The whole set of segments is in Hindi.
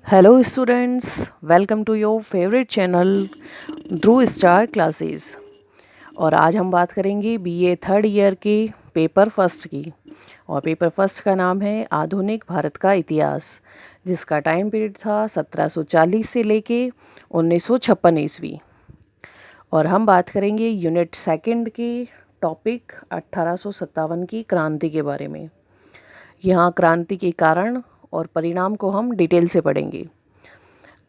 Hello students, welcome to your favorite channel Dhruv star classes. और आज हम बात करेंगे बीए थर्ड ईयर के पेपर फर्स्ट की। और पेपर फर्स्ट का नाम है आधुनिक भारत का इतिहास, जिसका टाइम पीरियड था 1740 से लेके 1956 ईस्वी। और हम बात करेंगे यूनिट सेकंड के टॉपिक 1857 की क्रांति के बारे में। यहाँ क्रांति के कारण और परिणाम को हम डिटेल से पढ़ेंगे।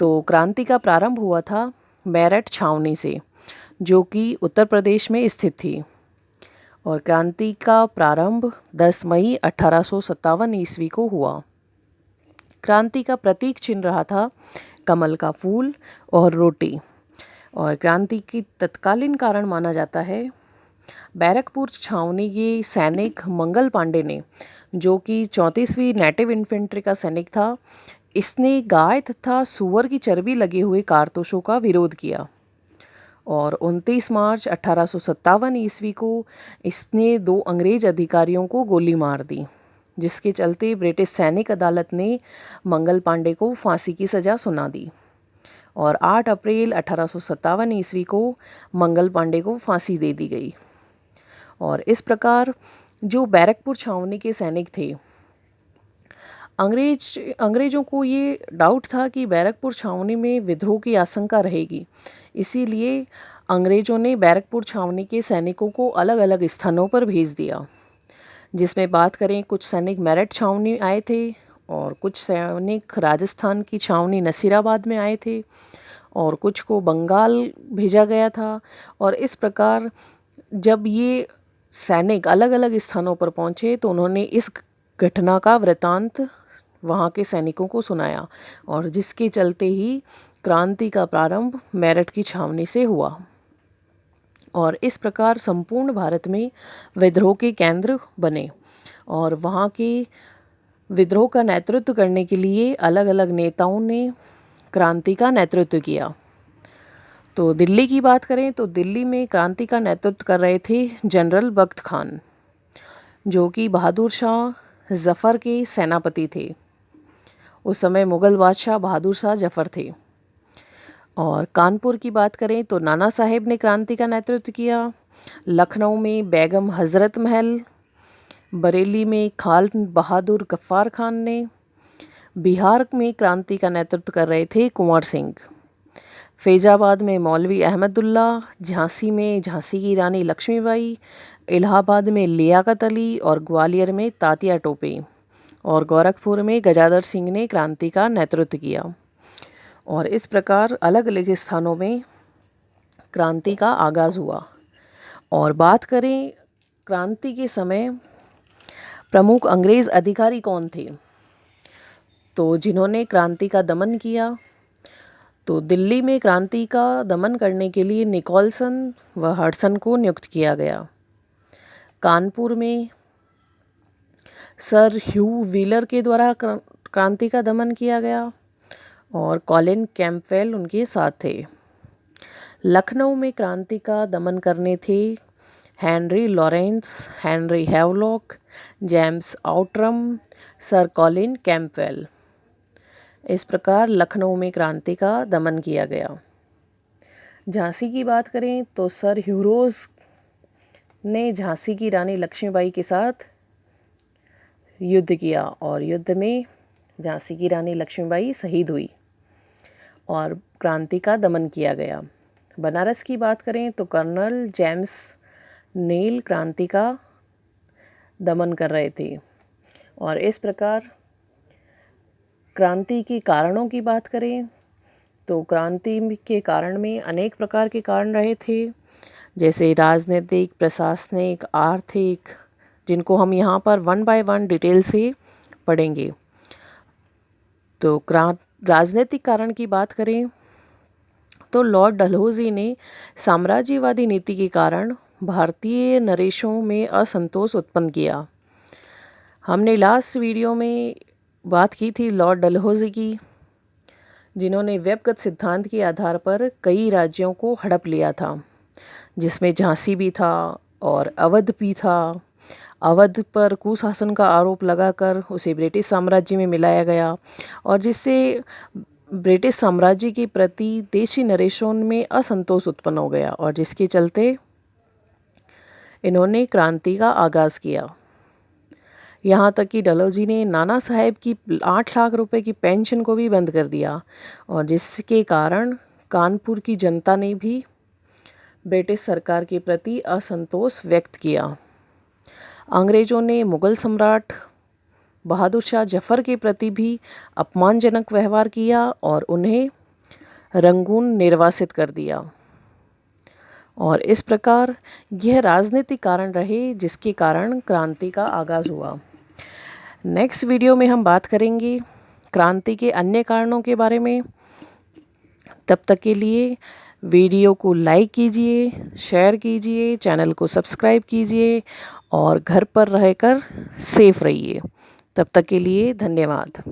तो क्रांति का प्रारंभ हुआ था मेरठ छावनी से, जो कि उत्तर प्रदेश में स्थित थी। और क्रांति का प्रारंभ 10 मई 1857 ईस्वी को हुआ। क्रांति का प्रतीक चिन्ह रहा था कमल का फूल और रोटी। और क्रांति की तत्कालीन कारण माना जाता है बैरकपुर छावनी के सैनिक मंगल पांडे ने, जो कि 34वीं नेटिव इन्फेंट्री का सैनिक था, इसने गाय तथा सूअर की चर्बी लगे हुए कारतूसों का विरोध किया। और 29 मार्च 1857 ईस्वी को इसने 2 अंग्रेज अधिकारियों को गोली मार दी, जिसके चलते ब्रिटिश सैनिक अदालत ने मंगल पांडे को फांसी की सज़ा सुना दी। और 8 अप्रैल 1857 ईस्वी को मंगल पांडे को फांसी दे दी गई। और इस प्रकार जो बैरकपुर छावनी के सैनिक थे, अंग्रेज़ों को ये डाउट था कि बैरकपुर छावनी में विद्रोह की आशंका रहेगी, इसीलिए अंग्रेज़ों ने बैरकपुर छावनी के सैनिकों को अलग अलग स्थानों पर भेज दिया। जिसमें बात करें, कुछ सैनिक मेरठ छावनी आए थे और कुछ सैनिक राजस्थान की छावनी नसीराबाद में आए थे और कुछ को बंगाल भेजा गया था। और इस प्रकार जब ये सैनिक अलग अलग स्थानों पर पहुँचे तो उन्होंने इस घटना का वृतांत वहाँ के सैनिकों को सुनाया, और जिसके चलते ही क्रांति का प्रारंभ मेरठ की छावनी से हुआ। और इस प्रकार संपूर्ण भारत में विद्रोह के केंद्र बने। और वहाँ के विद्रोह का नेतृत्व करने के लिए अलग अलग नेताओं ने क्रांति का नेतृत्व किया। तो दिल्ली की बात करें तो दिल्ली में क्रांति का नेतृत्व कर रहे थे जनरल बख्त खान, जो कि बहादुर शाह जफ़र के सेनापति थे। उस समय मुग़ल बादशाह बहादुर शाह जफ़र थे। और कानपुर की बात करें तो नाना साहेब ने क्रांति का नेतृत्व किया। लखनऊ में बेगम हज़रत महल, बरेली में खान बहादुर गफ्फार खान ने, बिहार में क्रांति का नेतृत्व कर रहे थे कुंवर सिंह, फैज़ाबाद में मौलवी अहमदुल्ला, झांसी में झांसी की रानी लक्ष्मीबाई, इलाहाबाद में लियाकत अली और ग्वालियर में तात्या टोपे और गोरखपुर में गजाधर सिंह ने क्रांति का नेतृत्व किया। और इस प्रकार अलग अलग स्थानों में क्रांति का आगाज़ हुआ। और बात करें क्रांति के समय प्रमुख अंग्रेज़ अधिकारी कौन थे, तो जिन्होंने क्रांति का दमन किया, तो दिल्ली में क्रांति का दमन करने के लिए निकोलसन व हडसन को नियुक्त किया गया। कानपुर में सर ह्यू व्हीलर के द्वारा क्रांति का दमन किया गया और कॉलिन कैंपवेल उनके साथ थे। लखनऊ में क्रांति का दमन करने थे Henry Lawrence, Henry Havelock, James Outram, sir Colin Campbell. इस प्रकार लखनऊ में क्रांति का दमन किया गया। झांसी की बात करें तो सर ह्यूरोज ने झांसी की रानी लक्ष्मीबाई के साथ युद्ध किया और युद्ध में झांसी की रानी लक्ष्मीबाई शहीद हुई और क्रांति का दमन किया गया। बनारस की बात करें तो कर्नल जेम्स नेल क्रांति का दमन कर रहे थे। और इस प्रकार क्रांति के कारणों की बात करें तो क्रांति के कारण में अनेक प्रकार के कारण रहे थे, जैसे राजनीतिक, प्रशासनिक, आर्थिक, जिनको हम यहाँ पर 1 बाय 1 डिटेल से पढ़ेंगे। तो राजनीतिक कारण की बात करें तो लॉर्ड डलहौजी ने साम्राज्यवादी नीति के कारण भारतीय नरेशों में असंतोष उत्पन्न किया। हमने लास्ट वीडियो में बात की थी लॉर्ड डलहौजी की, जिन्होंने व्यक्तिगत सिद्धांत के आधार पर कई राज्यों को हड़प लिया था, जिसमें झांसी भी था और अवध भी था। अवध पर कुशासन का आरोप लगाकर उसे ब्रिटिश साम्राज्य में मिलाया गया और जिससे ब्रिटिश साम्राज्य के प्रति देशी नरेशों में असंतोष उत्पन्न हो गया और जिसके चलते इन्होंने क्रांति का आगाज़ किया। यहाँ तक कि डलहौजी ने नाना साहेब की 8 लाख रुपए की पेंशन को भी बंद कर दिया और जिसके कारण कानपुर की जनता ने भी ब्रिटिश सरकार के प्रति असंतोष व्यक्त किया। अंग्रेज़ों ने मुग़ल सम्राट बहादुर शाह जफ़र के प्रति भी अपमानजनक व्यवहार किया और उन्हें रंगून निर्वासित कर दिया और इस प्रकार यह राजनीतिक कारण रहे जिसके कारण क्रांति का आगाज़ हुआ। नेक्स्ट वीडियो में हम बात करेंगे क्रांति के अन्य कारणों के बारे में। तब तक के लिए वीडियो को लाइक कीजिए, शेयर कीजिए, चैनल को सब्सक्राइब कीजिए और घर पर रहकर सेफ रहिए। तब तक के लिए धन्यवाद।